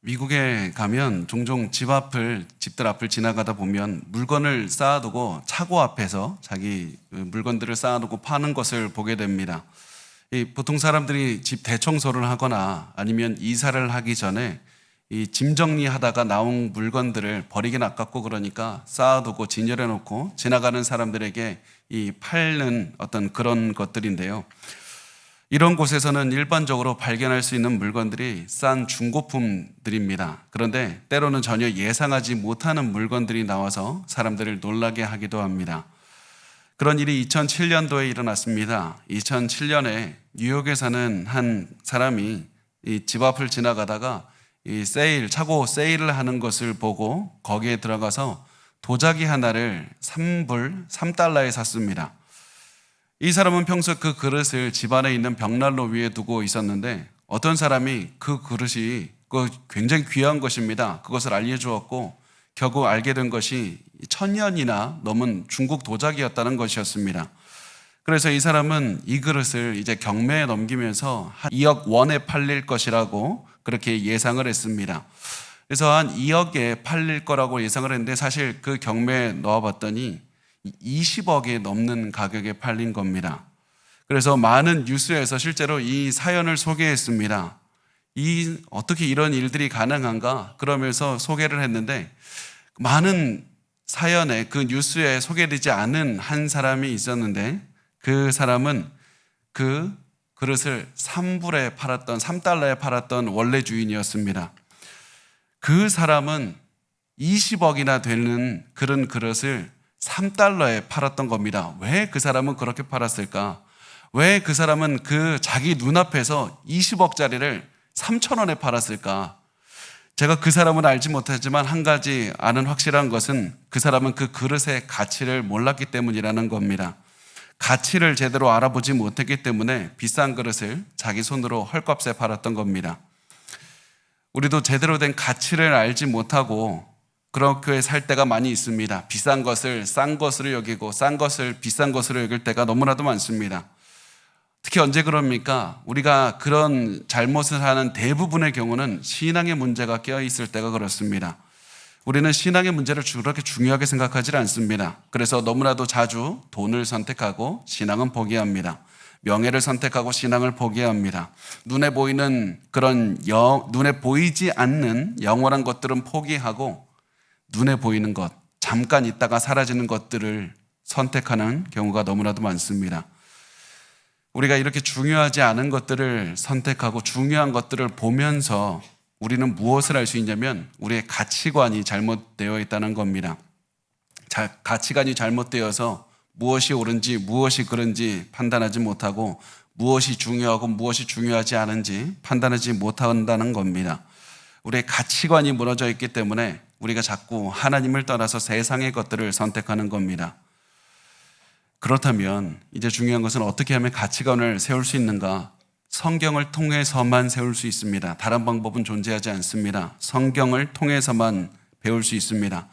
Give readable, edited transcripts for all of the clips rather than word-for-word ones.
미국에 가면 종종 집들 앞을 지나가다 보면 물건을 쌓아두고 차고 앞에서 자기 물건들을 쌓아두고 파는 것을 보게 됩니다. 보통 사람들이 집 대청소를 하거나 아니면 이사를 하기 전에 이 짐 정리하다가 나온 물건들을 버리긴 아깝고 그러니까 쌓아두고 진열해 놓고 지나가는 사람들에게 이 팔는 어떤 그런 것들인데요. 이런 곳에서는 일반적으로 발견할 수 있는 물건들이 싼 중고품들입니다. 그런데 때로는 전혀 예상하지 못하는 물건들이 나와서 사람들을 놀라게 하기도 합니다. 그런 일이 2007년도에 일어났습니다. 2007년에 뉴욕에 사는 한 사람이 이 집 앞을 지나가다가 이 차고 세일을 하는 것을 보고 거기에 들어가서 도자기 하나를 3달러에 샀습니다. 이 사람은 평소 그 그릇을 집안에 있는 벽난로 위에 두고 있었는데 어떤 사람이 그 그릇이 굉장히 귀한 것입니다. 그것을 알려주었고 결국 알게 된 것이 1000년이나 넘은 중국 도자기였다는 것이었습니다. 그래서 이 사람은 이 그릇을 이제 경매에 넘기면서 한 2억 원에 팔릴 것이라고 그렇게 예상을 했습니다. 그래서 한 2억에 팔릴 거라고 예상을 했는데 사실 그 경매에 넣어봤더니 20억에 넘는 가격에 팔린 겁니다. 그래서 많은 뉴스에서 실제로 이 사연을 소개했습니다. 어떻게 이런 일들이 가능한가? 그러면서 소개를 했는데 많은 사연에 그 뉴스에 소개되지 않은 한 사람이 있었는데 그 사람은 그 그릇을 3달러에 팔았던 원래 주인이었습니다. 그 사람은 20억이나 되는 그런 그릇을 3달러에 팔았던 겁니다. 왜 그 사람은 그렇게 팔았을까? 왜 그 사람은 자기 눈앞에서 20억짜리를 3,000원에 팔았을까? 제가 그 사람은 알지 못하지만 한 가지 아는 확실한 것은 그 사람은 그 그릇의 가치를 몰랐기 때문이라는 겁니다. 가치를 제대로 알아보지 못했기 때문에 비싼 그릇을 자기 손으로 헐값에 팔았던 겁니다. 우리도 제대로 된 가치를 알지 못하고 그렇게 살 때가 많이 있습니다. 비싼 것을 싼 것으로 여기고 싼 것을 비싼 것으로 여길 때가 너무나도 많습니다. 특히 언제 그럽니까? 우리가 그런 잘못을 하는 대부분의 경우는 신앙의 문제가 껴있을 때가 그렇습니다. 우리는 신앙의 문제를 그렇게 중요하게 생각하지 않습니다. 그래서 너무나도 자주 돈을 선택하고 신앙은 포기합니다. 명예를 선택하고 신앙을 포기합니다. 눈에 보이지 않는 영원한 것들은 포기하고 눈에 보이는 것, 잠깐 있다가 사라지는 것들을 선택하는 경우가 너무나도 많습니다. 우리가 이렇게 중요하지 않은 것들을 선택하고 중요한 것들을 보면서 우리는 무엇을 알 수 있냐면 우리의 가치관이 잘못되어 있다는 겁니다. 가치관이 잘못되어서 무엇이 옳은지 무엇이 그른지 판단하지 못하고 무엇이 중요하고 무엇이 중요하지 않은지 판단하지 못한다는 겁니다. 우리의 가치관이 무너져 있기 때문에 우리가 자꾸 하나님을 떠나서 세상의 것들을 선택하는 겁니다. 그렇다면 이제 중요한 것은 어떻게 하면 가치관을 세울 수 있는가? 성경을 통해서만 세울 수 있습니다. 다른 방법은 존재하지 않습니다. 성경을 통해서만 배울 수 있습니다.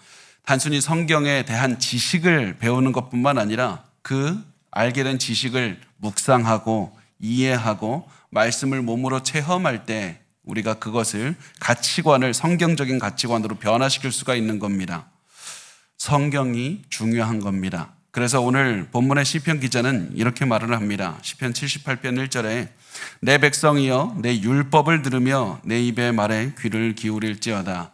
단순히 성경에 대한 지식을 배우는 것뿐만 아니라 그 알게 된 지식을 묵상하고 이해하고 말씀을 몸으로 체험할 때 우리가 그것을 성경적인 가치관으로 변화시킬 수가 있는 겁니다. 성경이 중요한 겁니다. 그래서 오늘 본문의 시편 기자는 이렇게 말을 합니다. 시편 78편 1절에 내 백성이여 내 율법을 들으며 내 입의 말에 귀를 기울일지어다.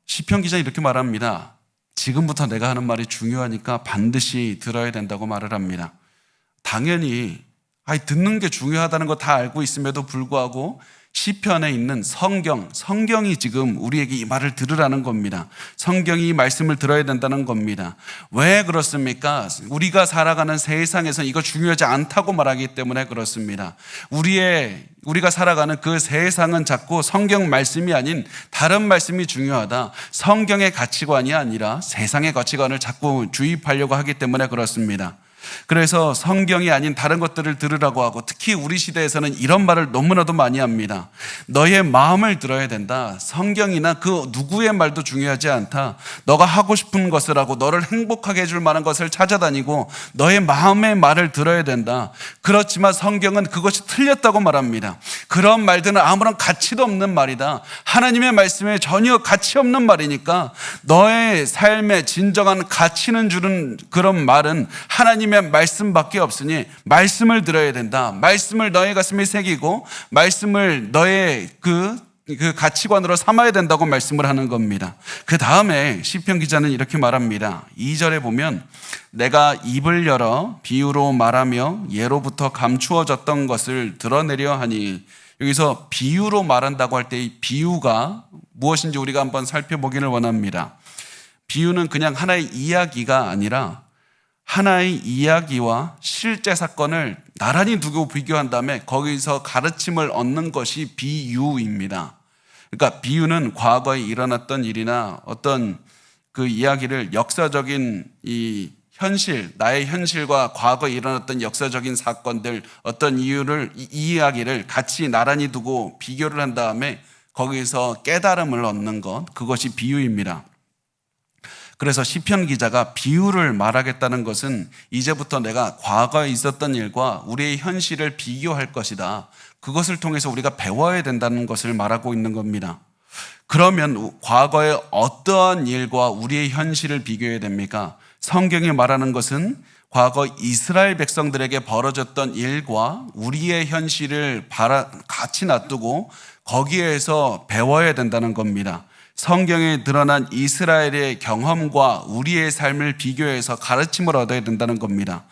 시편 기자는 이렇게 말합니다. 지금부터 내가 하는 말이 중요하니까 반드시 들어야 된다고 말을 합니다. 당연히 듣는 게 중요하다는 거 다 알고 있음에도 불구하고 시편에 있는 성경이 지금 우리에게 이 말을 들으라는 겁니다. 성경이 이 말씀을 들어야 된다는 겁니다. 왜 그렇습니까? 우리가 살아가는 세상에서 이거 중요하지 않다고 말하기 때문에 그렇습니다. 우리가 살아가는 그 세상은 자꾸 성경 말씀이 아닌 다른 말씀이 중요하다. 성경의 가치관이 아니라 세상의 가치관을 자꾸 주입하려고 하기 때문에 그렇습니다. 그래서 성경이 아닌 다른 것들을 들으라고 하고, 특히 우리 시대에서는 이런 말을 너무나도 많이 합니다. 너의 마음을 들어야 된다. 성경이나 그 누구의 말도 중요하지 않다. 너가 하고 싶은 것을 하고 너를 행복하게 해줄 만한 것을 찾아다니고 너의 마음의 말을 들어야 된다. 그렇지만 성경은 그것이 틀렸다고 말합니다. 그런 말들은 아무런 가치도 없는 말이다. 하나님의 말씀에 전혀 가치 없는 말이니까 너의 삶에 진정한 가치는 주는 그런 말은 하나님의 말씀밖에 없으니 말씀을 들어야 된다. 말씀을 너의 가슴에 새기고 말씀을 너의 그 가치관으로 삼아야 된다고 말씀을 하는 겁니다. 그 다음에 시편 기자는 이렇게 말합니다. 2절에 보면 내가 입을 열어 비유로 말하며 예로부터 감추어졌던 것을 드러내려 하니, 여기서 비유로 말한다고 할 때 이 비유가 무엇인지 우리가 한번 살펴보기를 원합니다. 비유는 그냥 하나의 이야기가 아니라 하나의 이야기와 실제 사건을 나란히 두고 비교한 다음에 거기서 가르침을 얻는 것이 비유입니다. 그러니까 비유는 과거에 일어났던 일이나 어떤 그 이야기를 역사적인 이 현실, 나의 현실과 과거에 일어났던 역사적인 사건들, 어떤 이 이야기를 같이 나란히 두고 비교를 한 다음에 거기서 깨달음을 얻는 것, 그것이 비유입니다. 그래서 시편 기자가 비유를 말하겠다는 것은 이제부터 내가 과거에 있었던 일과 우리의 현실을 비교할 것이다. 그것을 통해서 우리가 배워야 된다는 것을 말하고 있는 겁니다. 그러면 과거에 어떠한 일과 우리의 현실을 비교해야 됩니까? 성경이 말하는 것은 과거 이스라엘 백성들에게 벌어졌던 일과 우리의 현실을 같이 놔두고 거기에서 배워야 된다는 겁니다. 성경에 드러난 이스라엘의 경험과 우리의 삶을 비교해서 가르침을 얻어야 된다는 겁니다.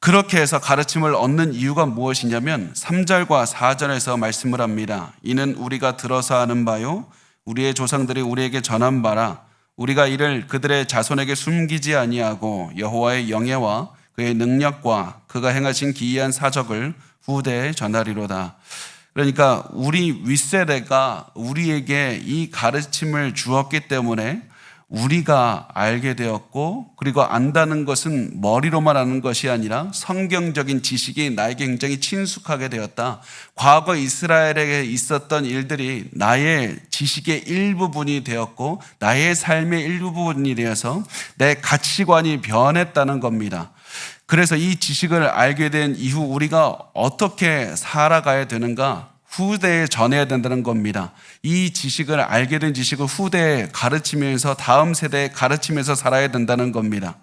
그렇게 해서 가르침을 얻는 이유가 무엇이냐면 3절과 4절에서 말씀을 합니다. 이는 우리가 들어서 아는 바요 우리의 조상들이 우리에게 전한 바라. 우리가 이를 그들의 자손에게 숨기지 아니하고 여호와의 영예와 그의 능력과 그가 행하신 기이한 사적을 후대에 전하리로다. 그러니까 우리 윗세대가 우리에게 이 가르침을 주었기 때문에 우리가 알게 되었고, 그리고 안다는 것은 머리로만 아는 것이 아니라 성경적인 지식이 나에게 굉장히 친숙하게 되었다. 과거 이스라엘에게 있었던 일들이 나의 지식의 일부분이 되었고 나의 삶의 일부분이 되어서 내 가치관이 변했다는 겁니다. 그래서 이 지식을 알게 된 이후 우리가 어떻게 살아가야 되는가? 후대에 전해야 된다는 겁니다. 이 지식을 알게 된 지식을 후대에 가르치면서 다음 세대에 가르치면서 살아야 된다는 겁니다.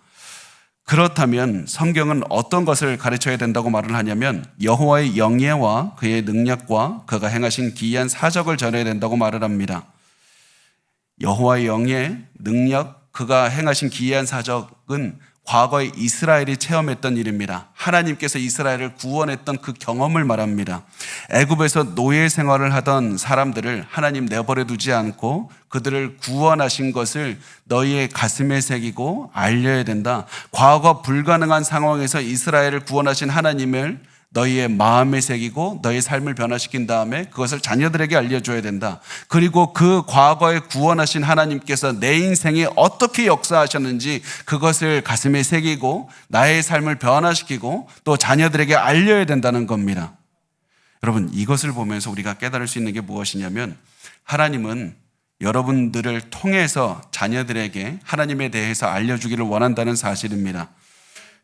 그렇다면 성경은 어떤 것을 가르쳐야 된다고 말을 하냐면 여호와의 영예와 그의 능력과 그가 행하신 기이한 사적을 전해야 된다고 말을 합니다. 여호와의 영예, 능력, 그가 행하신 기이한 사적은 과거에 이스라엘이 체험했던 일입니다. 하나님께서 이스라엘을 구원했던 그 경험을 말합니다. 애굽에서 노예 생활을 하던 사람들을 하나님 내버려 두지 않고 그들을 구원하신 것을 너희의 가슴에 새기고 알려야 된다. 과거 불가능한 상황에서 이스라엘을 구원하신 하나님을 너희의 마음에 새기고 너희의 삶을 변화시킨 다음에 그것을 자녀들에게 알려줘야 된다. 그리고 그 과거에 구원하신 하나님께서 내 인생에 어떻게 역사하셨는지 그것을 가슴에 새기고 나의 삶을 변화시키고 또 자녀들에게 알려야 된다는 겁니다. 여러분, 이것을 보면서 우리가 깨달을 수 있는 게 무엇이냐면 하나님은 여러분들을 통해서 자녀들에게 하나님에 대해서 알려주기를 원한다는 사실입니다.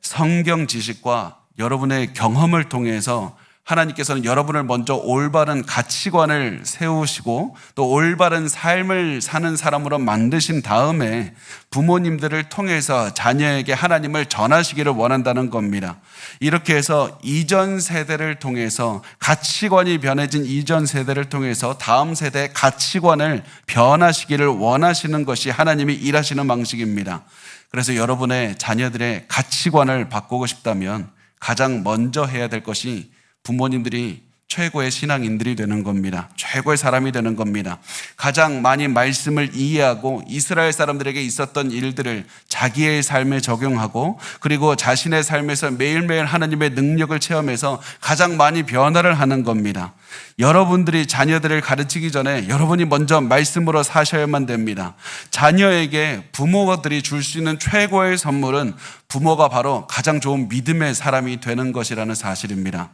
성경 지식과 여러분의 경험을 통해서 하나님께서는 여러분을 먼저 올바른 가치관을 세우시고 또 올바른 삶을 사는 사람으로 만드신 다음에 부모님들을 통해서 자녀에게 하나님을 전하시기를 원한다는 겁니다. 이렇게 해서 이전 세대를 통해서 가치관이 변해진 이전 세대를 통해서 다음 세대의 가치관을 변화시키기를 원하시는 것이 하나님이 일하시는 방식입니다. 그래서 여러분의 자녀들의 가치관을 바꾸고 싶다면 가장 먼저 해야 될 것이 부모님들이 최고의 신앙인들이 되는 겁니다. 최고의 사람이 되는 겁니다. 가장 많이 말씀을 이해하고 이스라엘 사람들에게 있었던 일들을 자기의 삶에 적용하고 그리고 자신의 삶에서 매일매일 하나님의 능력을 체험해서 가장 많이 변화를 하는 겁니다. 여러분들이 자녀들을 가르치기 전에 여러분이 먼저 말씀으로 사셔야만 됩니다. 자녀에게 부모들이 줄 수 있는 최고의 선물은 부모가 바로 가장 좋은 믿음의 사람이 되는 것이라는 사실입니다.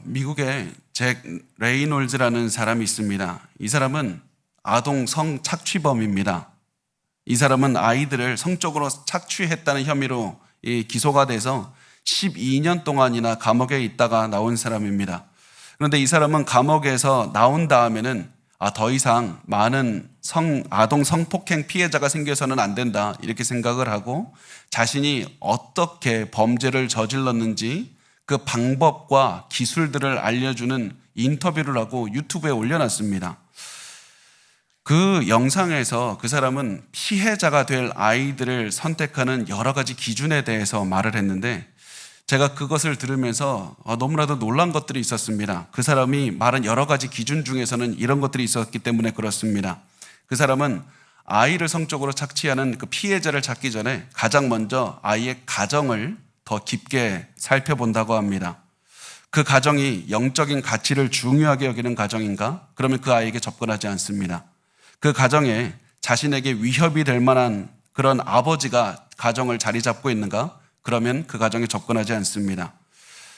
미국에 잭 레이놀즈라는 사람이 있습니다. 이 사람은 아동 성착취범입니다. 이 사람은 아이들을 성적으로 착취했다는 혐의로 기소가 돼서 12년 동안이나 감옥에 있다가 나온 사람입니다. 그런데 이 사람은 감옥에서 나온 다음에는 더 이상 많은 아동 성폭행 피해자가 생겨서는 안 된다 이렇게 생각을 하고 자신이 어떻게 범죄를 저질렀는지 그 방법과 기술들을 알려주는 인터뷰를 하고 유튜브에 올려놨습니다. 그 영상에서 그 사람은 피해자가 될 아이들을 선택하는 여러 가지 기준에 대해서 말을 했는데 제가 그것을 들으면서 너무나도 놀란 것들이 있었습니다. 그 사람이 말한 여러 가지 기준 중에서는 이런 것들이 있었기 때문에 그렇습니다. 그 사람은 아이를 성적으로 착취하는 그 피해자를 찾기 전에 가장 먼저 아이의 가정을 더 깊게 살펴본다고 합니다. 그 가정이 영적인 가치를 중요하게 여기는 가정인가? 그러면 그 아이에게 접근하지 않습니다. 그 가정에 자신에게 위협이 될 만한 그런 아버지가 가정을 자리 잡고 있는가? 그러면 그 가정에 접근하지 않습니다.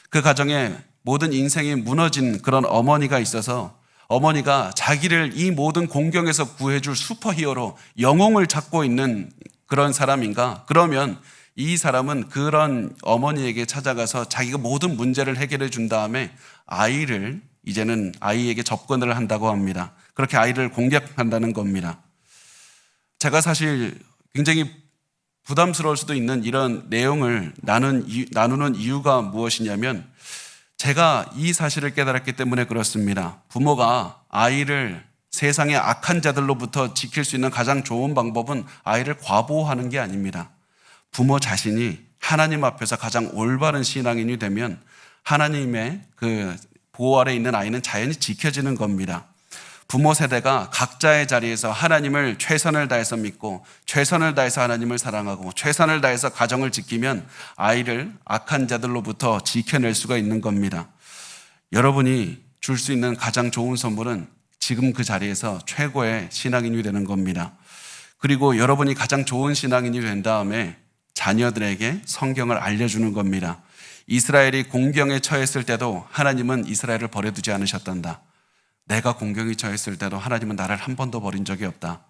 그 가정에 모든 인생이 무너진 그런 어머니가 있어서 어머니가 자기를 이 모든 공경에서 구해줄 슈퍼히어로 영웅을 찾고 있는 그런 사람인가? 그러면 이 사람은 그런 어머니에게 찾아가서 자기가 모든 문제를 해결해 준 다음에 이제는 아이에게 접근을 한다고 합니다. 그렇게 아이를 공격한다는 겁니다. 제가 사실 굉장히 부담스러울 수도 있는 이런 내용을 나누는 이유가 무엇이냐면 제가 이 사실을 깨달았기 때문에 그렇습니다. 부모가 아이를 세상의 악한 자들로부터 지킬 수 있는 가장 좋은 방법은 아이를 과보호하는 게 아닙니다. 부모 자신이 하나님 앞에서 가장 올바른 신앙인이 되면 하나님의 그 보호 아래 있는 아이는 자연히 지켜지는 겁니다. 부모 세대가 각자의 자리에서 하나님을 최선을 다해서 믿고 최선을 다해서 하나님을 사랑하고 최선을 다해서 가정을 지키면 아이를 악한 자들로부터 지켜낼 수가 있는 겁니다. 여러분이 줄 수 있는 가장 좋은 선물은 지금 그 자리에서 최고의 신앙인이 되는 겁니다. 그리고 여러분이 가장 좋은 신앙인이 된 다음에 자녀들에게 성경을 알려주는 겁니다. 이스라엘이 공경에 처했을 때도 하나님은 이스라엘을 버려두지 않으셨단다. 내가 공경에 처했을 때도 하나님은 나를 한 번도 버린 적이 없다.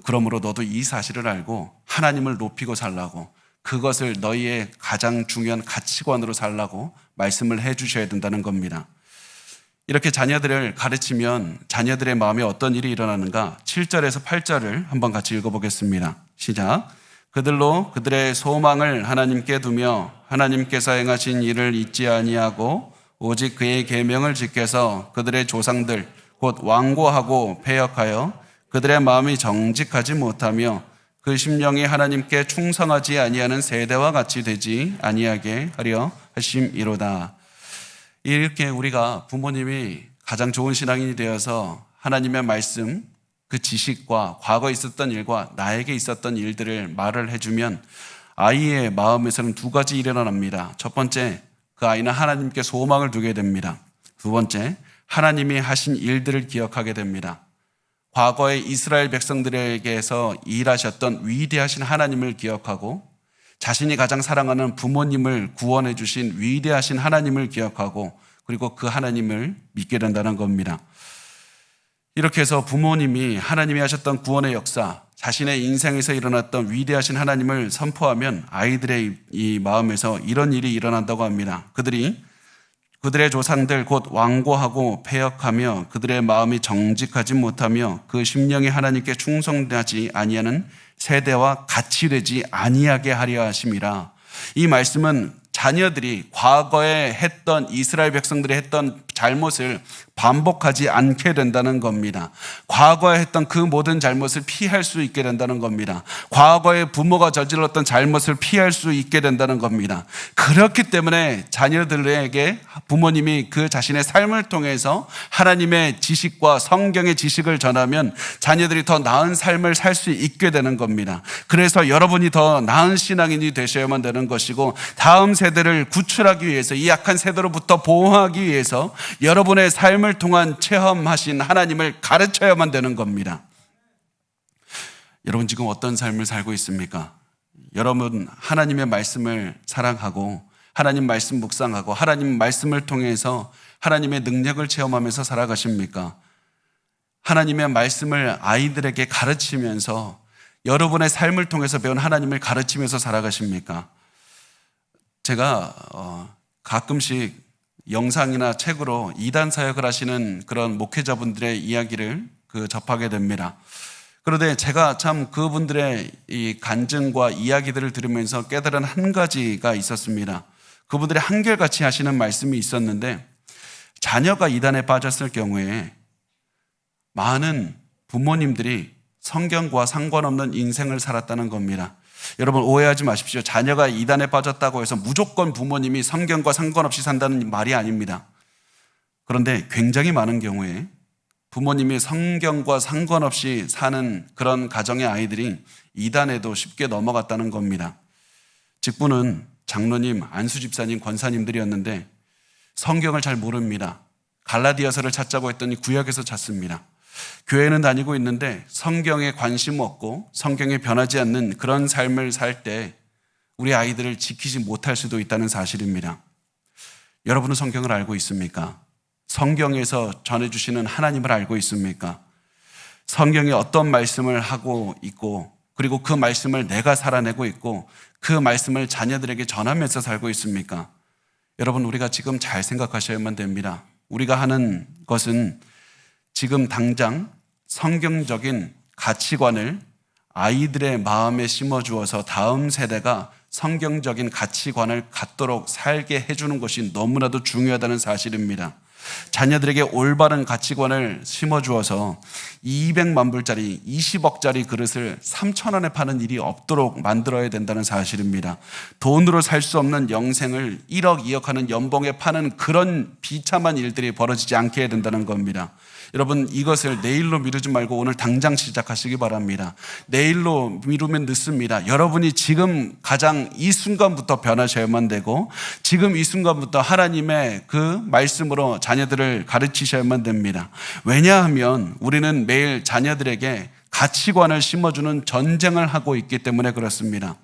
그러므로 너도 이 사실을 알고 하나님을 높이고 살라고 그것을 너희의 가장 중요한 가치관으로 살라고 말씀을 해주셔야 된다는 겁니다. 이렇게 자녀들을 가르치면 자녀들의 마음에 어떤 일이 일어나는가? 7절에서 8절을 한번 같이 읽어보겠습니다. 시작. 그들로 그들의 소망을 하나님께 두며 하나님께서 행하신 일을 잊지 아니하고 오직 그의 계명을 지켜서 그들의 조상들 곧 완고하고 패역하여 그들의 마음이 정직하지 못하며 그 심령이 하나님께 충성하지 아니하는 세대와 같이 되지 아니하게 하려 하심이로다. 이렇게 우리가 부모님이 가장 좋은 신앙인이 되어서 하나님의 말씀 그 지식과 과거에 있었던 일과 나에게 있었던 일들을 말을 해주면 아이의 마음에서는 두 가지 일이 일어납니다. 첫 번째, 그 아이는 하나님께 소망을 두게 됩니다. 두 번째, 하나님이 하신 일들을 기억하게 됩니다. 과거에 이스라엘 백성들에게서 일하셨던 위대하신 하나님을 기억하고 자신이 가장 사랑하는 부모님을 구원해 주신 위대하신 하나님을 기억하고 그리고 그 하나님을 믿게 된다는 겁니다. 이렇게 해서 부모님이 하나님이 하셨던 구원의 역사, 자신의 인생에서 일어났던 위대하신 하나님을 선포하면 아이들의 이 마음에서 이런 일이 일어난다고 합니다. 그들의 조상들 곧 완고하고 패역하며 그들의 마음이 정직하지 못하며 그 심령이 하나님께 충성하지 아니하는 세대와 같이 되지 아니하게 하려 하심이라. 이 말씀은 자녀들이 과거에 했던 이스라엘 백성들이 했던 잘못을 반복하지 않게 된다는 겁니다. 과거에 했던 그 모든 잘못을 피할 수 있게 된다는 겁니다. 과거에 부모가 저질렀던 잘못을 피할 수 있게 된다는 겁니다. 그렇기 때문에 자녀들에게 부모님이 그 자신의 삶을 통해서 하나님의 지식과 성경의 지식을 전하면 자녀들이 더 나은 삶을 살 수 있게 되는 겁니다. 그래서 여러분이 더 나은 신앙인이 되셔야만 되는 것이고, 다음 세대를 구출하기 위해서, 이 약한 세대로부터 보호하기 위해서 여러분의 삶을 통한 체험하신 하나님을 가르쳐야만 되는 겁니다. 여러분 지금 어떤 삶을 살고 있습니까? 여러분 하나님의 말씀을 사랑하고 하나님 말씀 묵상하고 하나님 말씀을 통해서 하나님의 능력을 체험하면서 살아가십니까? 하나님의 말씀을 아이들에게 가르치면서 여러분의 삶을 통해서 배운 하나님을 가르치면서 살아가십니까? 제가 가끔씩 영상이나 책으로 이단 사역을 하시는 그런 목회자분들의 이야기를 접하게 됩니다. 그런데 제가 참 그분들의 이 간증과 이야기들을 들으면서 깨달은 한 가지가 있었습니다. 그분들이 한결같이 하시는 말씀이 있었는데, 자녀가 이단에 빠졌을 경우에 많은 부모님들이 성경과 상관없는 인생을 살았다는 겁니다. 여러분 오해하지 마십시오. 자녀가 이단에 빠졌다고 해서 무조건 부모님이 성경과 상관없이 산다는 말이 아닙니다. 그런데 굉장히 많은 경우에 부모님이 성경과 상관없이 사는 그런 가정의 아이들이 이단에도 쉽게 넘어갔다는 겁니다. 직분은 장로님, 안수집사님, 권사님들이었는데 성경을 잘 모릅니다. 갈라디아서를 찾자고 했더니 구약에서 찾습니다. 교회는 다니고 있는데 성경에 관심 없고 성경에 변하지 않는 그런 삶을 살 때 우리 아이들을 지키지 못할 수도 있다는 사실입니다. 여러분은 성경을 알고 있습니까? 성경에서 전해주시는 하나님을 알고 있습니까? 성경이 어떤 말씀을 하고 있고, 그리고 그 말씀을 내가 살아내고 있고 그 말씀을 자녀들에게 전하면서 살고 있습니까? 여러분 우리가 지금 잘 생각하셔야만 됩니다. 우리가 하는 것은 지금 당장 성경적인 가치관을 아이들의 마음에 심어주어서 다음 세대가 성경적인 가치관을 갖도록 살게 해주는 것이 너무나도 중요하다는 사실입니다. 자녀들에게 올바른 가치관을 심어주어서 200만 불짜리 20억짜리 그릇을 3,000원에 파는 일이 없도록 만들어야 된다는 사실입니다. 돈으로 살 수 없는 영생을 1억 2억 하는 연봉에 파는 그런 비참한 일들이 벌어지지 않게 해야 된다는 겁니다. 여러분 이것을 내일로 미루지 말고 오늘 당장 시작하시기 바랍니다. 내일로 미루면 늦습니다. 여러분이 지금 가장 이 순간부터 변하셔야만 되고, 지금 이 순간부터 하나님의 그 말씀으로 자녀들을 가르치셔야만 됩니다. 왜냐하면 우리는 매일 자녀들에게 가치관을 심어주는 전쟁을 하고 있기 때문에 그렇습니다.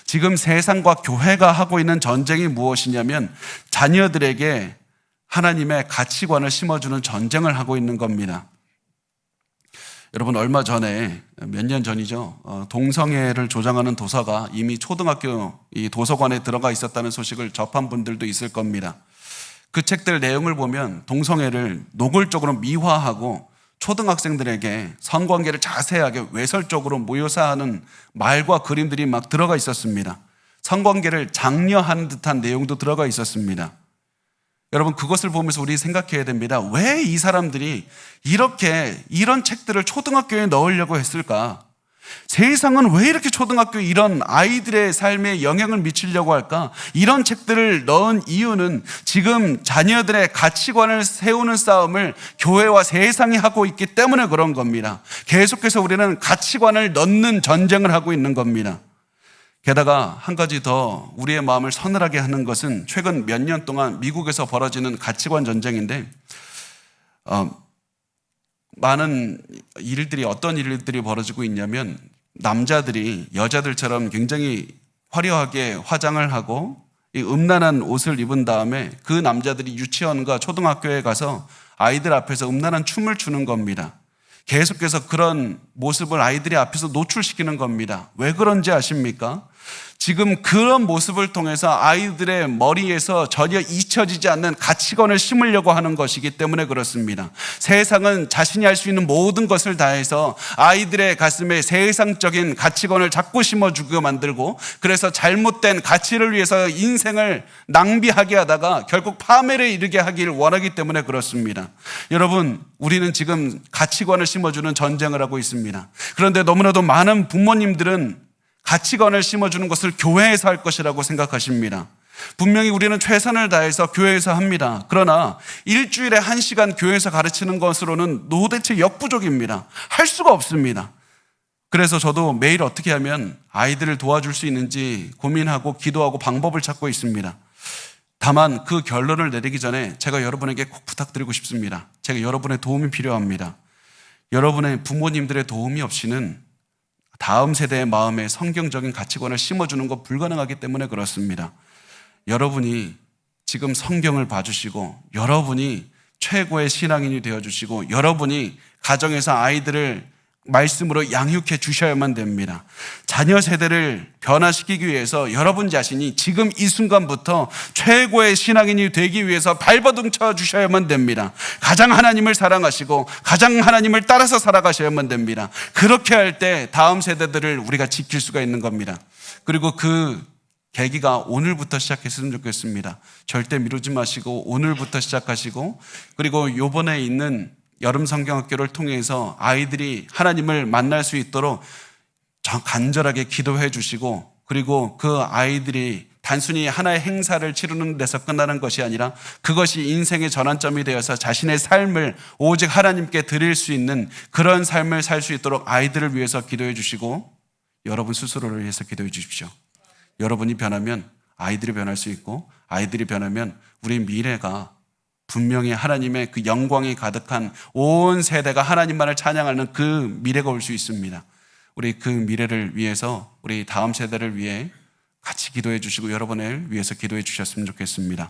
지금 세상과 교회가 하고 있는 전쟁이 무엇이냐면 자녀들에게 하나님의 가치관을 심어주는 전쟁을 하고 있는 겁니다. 여러분 얼마 전에, 몇 년 전이죠, 동성애를 조장하는 도서가 이미 초등학교 이 도서관에 들어가 있었다는 소식을 접한 분들도 있을 겁니다. 그 책들 내용을 보면 동성애를 노골적으로 미화하고 초등학생들에게 성관계를 자세하게 외설적으로 묘사하는 말과 그림들이 막 들어가 있었습니다. 성관계를 장려하는 듯한 내용도 들어가 있었습니다. 여러분 그것을 보면서 우리 생각해야 됩니다. 왜 이 사람들이 이런 책들을 초등학교에 넣으려고 했을까? 세상은 왜 이렇게 초등학교에 이런 아이들의 삶에 영향을 미치려고 할까? 이런 책들을 넣은 이유는 지금 자녀들의 가치관을 세우는 싸움을 교회와 세상이 하고 있기 때문에 그런 겁니다. 계속해서 우리는 가치관을 넣는 전쟁을 하고 있는 겁니다. 게다가 한 가지 더 우리의 마음을 서늘하게 하는 것은 최근 몇 년 동안 미국에서 벌어지는 가치관 전쟁인데, 많은 일들이, 어떤 일들이 벌어지고 있냐면 남자들이 여자들처럼 굉장히 화려하게 화장을 하고 이 음란한 옷을 입은 다음에 그 남자들이 유치원과 초등학교에 가서 아이들 앞에서 음란한 춤을 추는 겁니다. 계속해서 그런 모습을 아이들이 앞에서 노출시키는 겁니다. 왜 그런지 아십니까? 지금 그런 모습을 통해서 아이들의 머리에서 전혀 잊혀지지 않는 가치관을 심으려고 하는 것이기 때문에 그렇습니다. 세상은 자신이 할 수 있는 모든 것을 다해서 아이들의 가슴에 세상적인 가치관을 자꾸 심어주게 만들고, 그래서 잘못된 가치를 위해서 인생을 낭비하게 하다가 결국 파멸에 이르게 하길 원하기 때문에 그렇습니다. 여러분, 우리는 지금 가치관을 심어주는 전쟁을 하고 있습니다. 그런데 너무나도 많은 부모님들은 가치관을 심어주는 것을 교회에서 할 것이라고 생각하십니다. 분명히 우리는 최선을 다해서 교회에서 합니다. 그러나 일주일에 1시간 교회에서 가르치는 것으로는 도대체 역부족입니다. 할 수가 없습니다. 그래서 저도 매일 어떻게 하면 아이들을 도와줄 수 있는지 고민하고 기도하고 방법을 찾고 있습니다. 다만 그 결론을 내리기 전에 제가 여러분에게 꼭 부탁드리고 싶습니다. 제가 여러분의 도움이 필요합니다. 여러분의 부모님들의 도움이 없이는 다음 세대의 마음에 성경적인 가치관을 심어주는 것 불가능하기 때문에 그렇습니다. 여러분이 지금 성경을 봐주시고, 여러분이 최고의 신앙인이 되어주시고, 여러분이 가정에서 아이들을 말씀으로 양육해 주셔야만 됩니다. 자녀 세대를 변화시키기 위해서 여러분 자신이 지금 이 순간부터 최고의 신앙인이 되기 위해서 발버둥 쳐 주셔야만 됩니다. 가장 하나님을 사랑하시고 가장 하나님을 따라서 살아가셔야만 됩니다. 그렇게 할 때 다음 세대들을 우리가 지킬 수가 있는 겁니다. 그리고 그 계기가 오늘부터 시작했으면 좋겠습니다. 절대 미루지 마시고 오늘부터 시작하시고, 그리고 요번에 있는 여름 성경학교를 통해서 아이들이 하나님을 만날 수 있도록 간절하게 기도해 주시고, 그리고 그 아이들이 단순히 하나의 행사를 치르는 데서 끝나는 것이 아니라 그것이 인생의 전환점이 되어서 자신의 삶을 오직 하나님께 드릴 수 있는 그런 삶을 살 수 있도록 아이들을 위해서 기도해 주시고, 여러분 스스로를 위해서 기도해 주십시오. 여러분이 변하면 아이들이 변할 수 있고, 아이들이 변하면 우리 미래가 분명히 하나님의 그 영광이 가득한 온 세대가 하나님만을 찬양하는 그 미래가 올 수 있습니다. 우리 그 미래를 위해서, 우리 다음 세대를 위해 같이 기도해 주시고 여러분을 위해서 기도해 주셨으면 좋겠습니다.